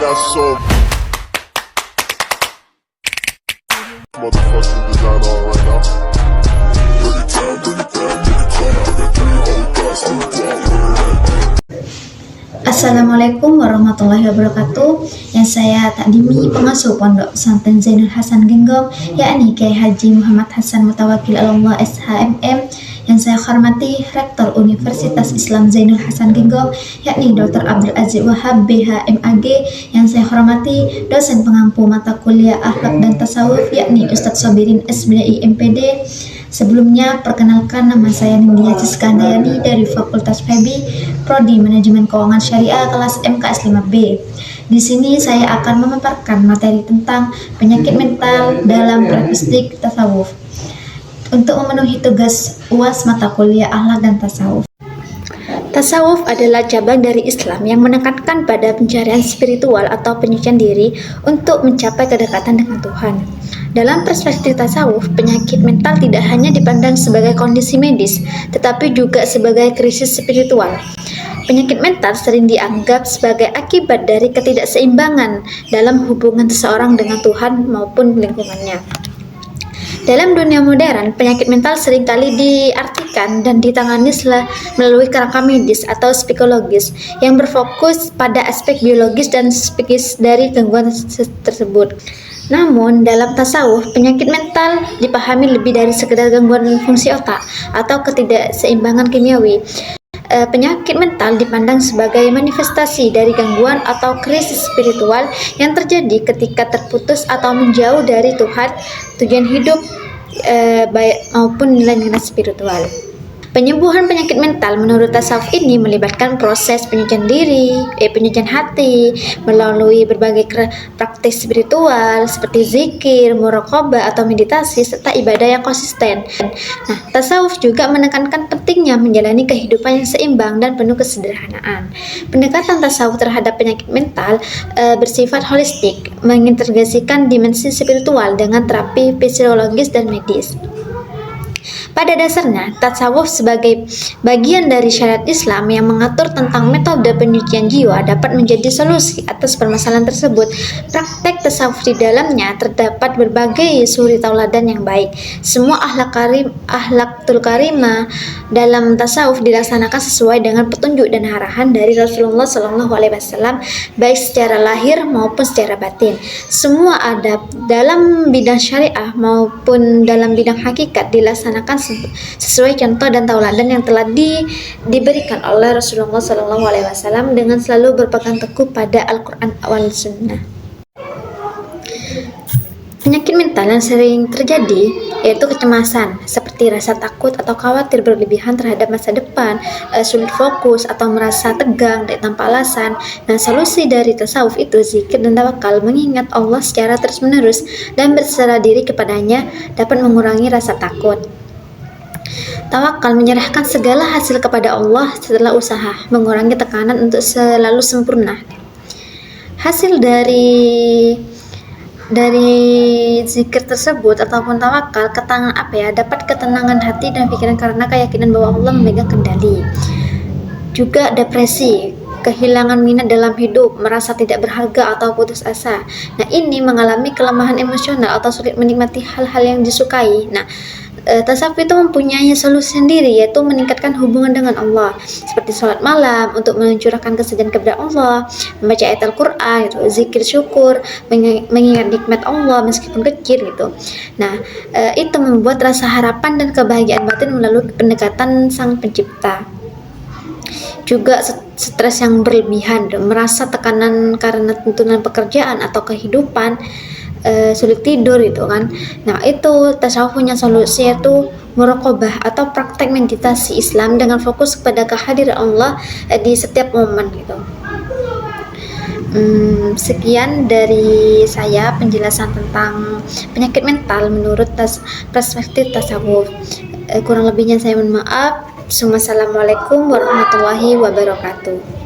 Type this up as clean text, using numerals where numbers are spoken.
got so motherfucking design on right now. Bring it down, bring it down, bring it down. I got 3 old thoughts to Assalamualaikum warahmatullahi wabarakatuh. Yang saya takdimi pengasuh Pondok Pesantren Zainul Hasan Genggong, yakni Kiai Haji Muhammad Hasan Mutawakil Allah SHMM. Yang saya hormati Rektor Universitas Islam Zainul Hasan Genggong, yakni Dr. Abdul Aziz Wahab BH MAG. Yang saya hormati dosen pengampu mata kuliah Akhlak dan Tasawuf, yakni Ustadz Sobirin SBI MPD. Sebelumnya, perkenalkan, nama saya Nindya Ciska Handayani dari Fakultas FEBI, Prodi Manajemen Keuangan Syariah kelas MKS 5B. Di sini saya akan memaparkan materi tentang penyakit mental dalam praktik tasawuf untuk memenuhi tugas UAS mata kuliah Akhlak dan Tasawuf. Tasawuf adalah cabang dari Islam yang menekankan pada pencarian spiritual atau penyucian diri untuk mencapai kedekatan dengan Tuhan. Dalam perspektif tasawuf, penyakit mental tidak hanya dipandang sebagai kondisi medis, tetapi juga sebagai krisis spiritual. Penyakit mental sering dianggap sebagai akibat dari ketidakseimbangan dalam hubungan seseorang dengan Tuhan maupun lingkungannya. Dalam dunia modern, penyakit mental seringkali diartikan dan ditangani melalui kerangka medis atau psikologis yang berfokus pada aspek biologis dan psikis dari gangguan tersebut. Namun, dalam tasawuf, penyakit mental dipahami lebih dari sekedar gangguan fungsi otak atau ketidakseimbangan kimiawi. Penyakit mental dipandang sebagai manifestasi dari gangguan atau krisis spiritual yang terjadi ketika terputus atau menjauh dari Tuhan, tujuan hidup, baik maupun nilai-nilai spiritual. Penyembuhan penyakit mental menurut tasawuf ini melibatkan proses penyucian diri, penyucian hati melalui berbagai praktik spiritual seperti zikir, muraqabah atau meditasi serta ibadah yang konsisten. Nah, tasawuf juga menekankan pentingnya menjalani kehidupan yang seimbang dan penuh kesederhanaan. Pendekatan tasawuf terhadap penyakit mental bersifat holistik, mengintegrasikan dimensi spiritual dengan terapi fisiologis dan medis. Pada dasarnya, tasawuf sebagai bagian dari syariat Islam yang mengatur tentang metode penyucian jiwa dapat menjadi solusi atas permasalahan tersebut. Praktek tasawuf di dalamnya terdapat berbagai suri tauladan yang baik. Semua akhlakul karimah dalam tasawuf dilaksanakan sesuai dengan petunjuk dan arahan dari Rasulullah SAW, baik secara lahir maupun secara batin. Semua adab dalam bidang syariah maupun dalam bidang hakikat dilaksanakan sesuai contoh dan tauladan yang telah diberikan oleh Rasulullah SAW dengan selalu berpegang teguh pada Al-Quran wal Sunnah. Penyakit mental yang sering terjadi yaitu kecemasan, seperti rasa takut atau khawatir berlebihan terhadap masa depan, sulit fokus atau merasa tegang tanpa alasan. Nah, solusi dari tasawuf itu zikir dan tawakal, mengingat Allah secara terus-menerus dan berserah diri kepadanya dapat mengurangi rasa takut. Tawakal menyerahkan segala hasil kepada Allah setelah usaha, mengurangi tekanan untuk selalu sempurna. Hasil dari zikir tersebut ataupun tawakal, dapat ketenangan hati dan pikiran karena keyakinan bahwa Allah memegang kendali. Juga depresi, kehilangan minat dalam hidup, merasa tidak berharga atau putus asa. Nah, ini mengalami kelemahan emosional atau sulit menikmati hal-hal yang disukai. Nah, tasawuf itu mempunyai solusi sendiri, yaitu meningkatkan hubungan dengan Allah, seperti sholat malam untuk mencurahkan kesedihan kepada Allah, membaca ayat Al-Quran, zikir syukur, mengingat nikmat Allah meskipun kecil gitu. Nah, itu membuat rasa harapan dan kebahagiaan batin melalui pendekatan Sang Pencipta. Juga stres yang berlebihan, merasa tekanan karena tuntutan pekerjaan atau kehidupan, sulit tidur gitu kan. Nah, itu tasawuf punya solusi, yaitu muraqabah atau praktek meditasi Islam dengan fokus kepada kehadiran Allah di setiap momen gitu. Sekian dari saya penjelasan tentang penyakit mental menurut perspektif tasawuf. Kurang lebihnya saya mohon maaf. Assalamualaikum warahmatullahi wabarakatuh.